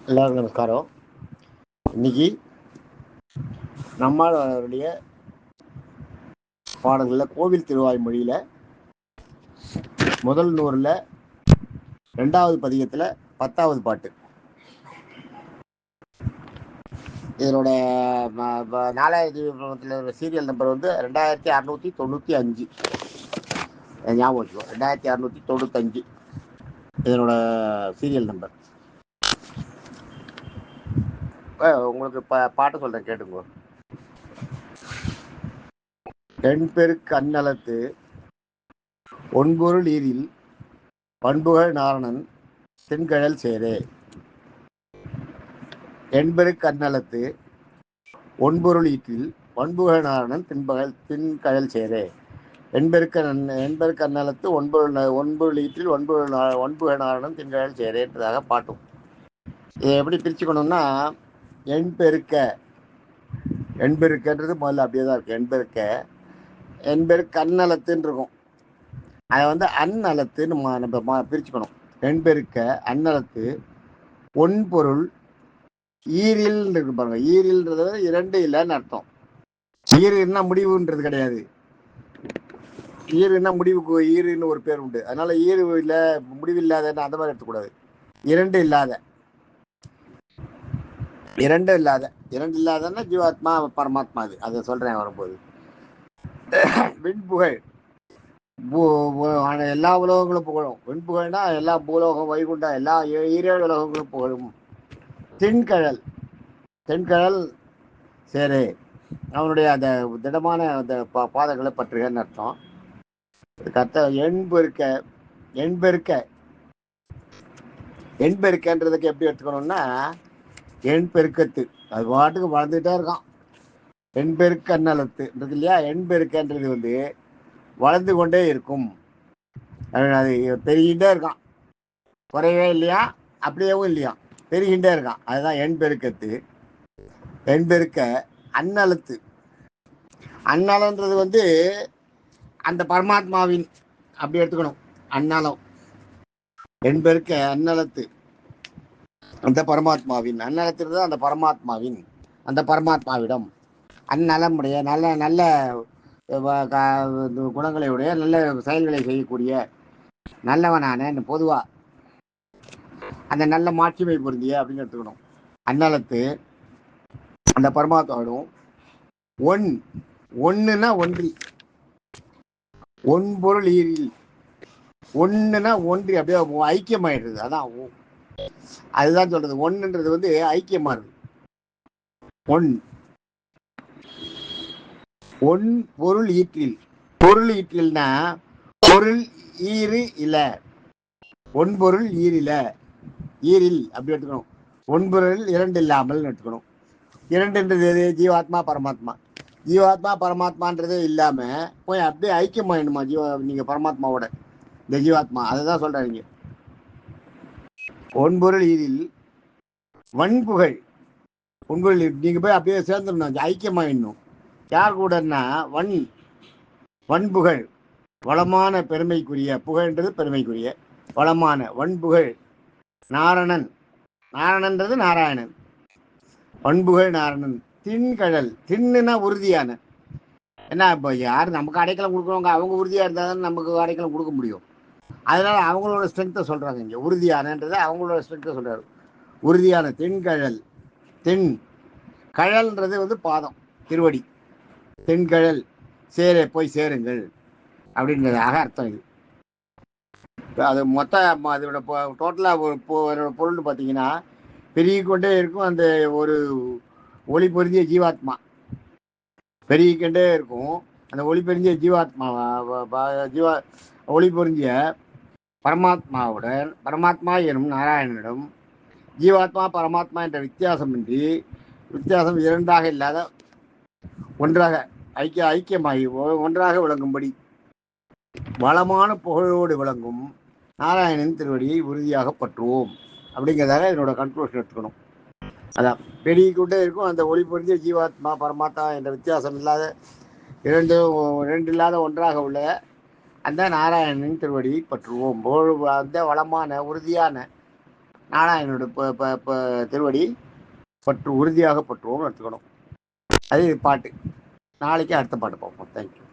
எல்லாருக்கும் நமஸ்காரம். இன்னைக்கு நம்மளுடைய பாடல்களில் கோவில் திருவாய்மொழியில் முதல் நூறில் 2வது பதிகத்தில் 10வது பாட்டு. இதனோட 4வது சீரியல் நம்பர் 2695. ஞாபகம் வச்சுக்கோ, 2695 இதனோட சீரியல் நம்பர். உங்களுக்கு பாட்டு சொல்றேன், கேட்டுங்க. தென்பெருக்கு அந்நலத்து ஒன்பொருள் ஈரில் பண்புகள் நாரணன் தென்கழல் சேரே. தென்பெருக்கு அந்நலத்து ஒன்பொருள் ஈற்றில் பண்புகள் நாரணன் தென்கழல் சேரே. என்பெருக்கு அந்நலத்து ஒன்பொருள் ஈற்றில் ஒன்புகள் நாரணன் தென்கழல் சேரேன்றதாக பாட்டும். இதை எப்படி பிரிச்சுக்கணும்னா, எண்பெருக்கன்றது முதல்ல அப்படியே தான் இருக்கு. என்பெருக்கு அந்நலத்துன்னு இருக்கும். அதை அந்நலத்துன்னு நம்ம பிரிச்சுக்கணும். எண்பெருக்க அந்நலத்து ஒன்பொருள் ஈரில் இருக்கு பாருங்க. ஈரில்ன்றது 2 இல்லைன்னு அர்த்தம். ஈருன்னா முடிவுன்றது கிடையாது. ஈருன்னா முடிவுக்கு ஈருன்னு ஒரு பேர் உண்டு. அதனால ஈரு இல்லை, முடிவில்லாதன்னு அந்த மாதிரி எடுத்துக்கூடாது. 2 இல்லாதன்னா ஜீவாத்மா பரமாத்மா. அதை சொல்றேன் வரும்போது. விண்புகழ் எல்லா உலகங்களும் புகழும். விண்புகழ்னா எல்லா பூலோகம், வைகுண்டம், எல்லா 7 உலகங்களும் புகழும். தென்கழல் சேரே, அவனுடைய அந்த திடமான அந்த பாதங்களை பற்றுகன்னு அர்த்தம். எண்பெருக்கன்றதுக்கு எப்படி எடுத்துக்கணும்னா, எண்பெருக்கத்து அது பாட்டுக்கு வளர்ந்துட்டே இருக்கான். எண்பெருக்கு அந்நலத்து இருக்கு இல்லையா? எண்பெருக்கன்றது வளர்ந்து கொண்டே இருக்கும். அது பெருகிட்டே இருக்கான், குறையவே இல்லையா, அப்படியேவும் இல்லையா, பெருகிட்டே இருக்கான். அதுதான் எண்பெருக்கத்து. எண்பெருக்க அந்நலத்து. அந்நலன்றது அந்த பரமாத்மாவின் அப்படி எடுத்துக்கணும். அந்நலம் என்பெருக்க அந்நலத்து அந்த பரமாத்மாவின். அந்நலத்திலிருந்து அந்த பரமாத்மாவிடம் அந்நலமுடைய நல்ல நல்ல குணங்களை உடைய நல்ல செயல்களை செய்யக்கூடிய நல்லவனான பொதுவா அந்த நல்ல மாட்சிமை பொருந்திய அப்படின்னு எடுத்துக்கணும். அந்நலத்து அந்த பரமாத்மாவிடம் ஒன்றுனா ஒன்றி, ஒன்பொருள் ஈரில். ஒன்றுனா ஒன்றி அப்படியே ஐக்கியமாயிடுறது. அதுதான் சொல்றது. ஒன்றுன்றது ஐக்கியமானது. ஒன் பொருள் ஈற்றில். பொருள் ஈற்றில்னா பொருள் ஈறு இல்ல, ஒன்பொருள் ஈரில, ஈரில் அப்படி எடுத்துக்கணும். ஒன்பொருள் 2 இல்லாமல் எடுத்துக்கணும். 2ன்றது எது? ஜீவாத்மா பரமாத்மா. ஜீவாத்மா பரமாத்மான்றதே இல்லாம போய் அப்படியே ஐக்கியமாயிடுமா நீங்க பரமாத்மாவோட இந்த ஜீவாத்மா. அதுதான் சொல்றாங்க. ஒன்பொருள் ஈரில் வன்புகழ். ஒன்பொருள் நீங்க போய் அப்படியே சேர்ந்துடணும், ஐக்கியமாயிடணும். யார் கூடன்னா வன்புகழ், வளமான பெருமைக்குரிய. புகழ்ன்றது பெருமைக்குரிய, வளமான வன்புகழ் நாரணன்றது நாராயணன். வன்புகழ் நாரணன் தின்கழல். தின்னுனா உறுதியான. ஏன்னா இப்போ யார் நமக்கு அடைக்கலம் கொடுக்குறவங்க அவங்க உறுதியா இருந்தால் தான் நமக்கு அடைக்கலம் கொடுக்க முடியும். அதனால அவங்களோட ஸ்ட்ரென்த்தை சொல்றாங்க இங்க. உறுதியானன்றதை அவங்களோட ஸ்ட்ரென்த்தை சொல்றாரு. உறுதியான தென்கழல். கழல்ன்றது பாதம், திருவடி. தென்கழல் சேரே, போய் சேருங்கள் அப்படின்றதாக அர்த்தம். இது அது மொத்தம் அதோட டோட்டலா பொருள்னு பார்த்தீங்கன்னா பெருகிக்கொண்டே இருக்கும். அந்த ஒரு ஒளி பொருந்திய ஜீவாத்மா பெருகிக்கொண்டே இருக்கும். அந்த ஒளி பொருந்திய ஒளி பொருந்திய பரமாத்மாவுடன், பரமாத்மா எனும் நாராயணனிடம் ஜீவாத்மா பரமாத்மா என்ற வித்தியாசம் 2ஆக இல்லாத ஒன்றாக ஐக்கியமாகி ஒன்றாக விளங்கும்படி வளமான புகழோடு விளங்கும் நாராயணன் திருவடியை உறுதியாக பற்றுவோம் அப்படிங்கிறதாக என்னோட கன்க்ளூஷன் எடுத்துக்கணும். அதான் பெருகிக்கொண்டே இருக்கும். அந்த ஒளி பொருந்திய ஜீவாத்மா பரமாத்மா என்ற வித்தியாசம் இல்லாத 2 இல்லாத ஒன்றாக உள்ள அந்த நாராயணனின் திருவடியை பற்றுவோம். அந்த வளமான உறுதியான நாராயணனோட திருவடி உறுதியாக பற்றுவோம் எடுத்துக்கணும். அதே பாட்டு. நாளைக்கு அடுத்த பாட்டு பார்ப்போம். தேங்க்யூ.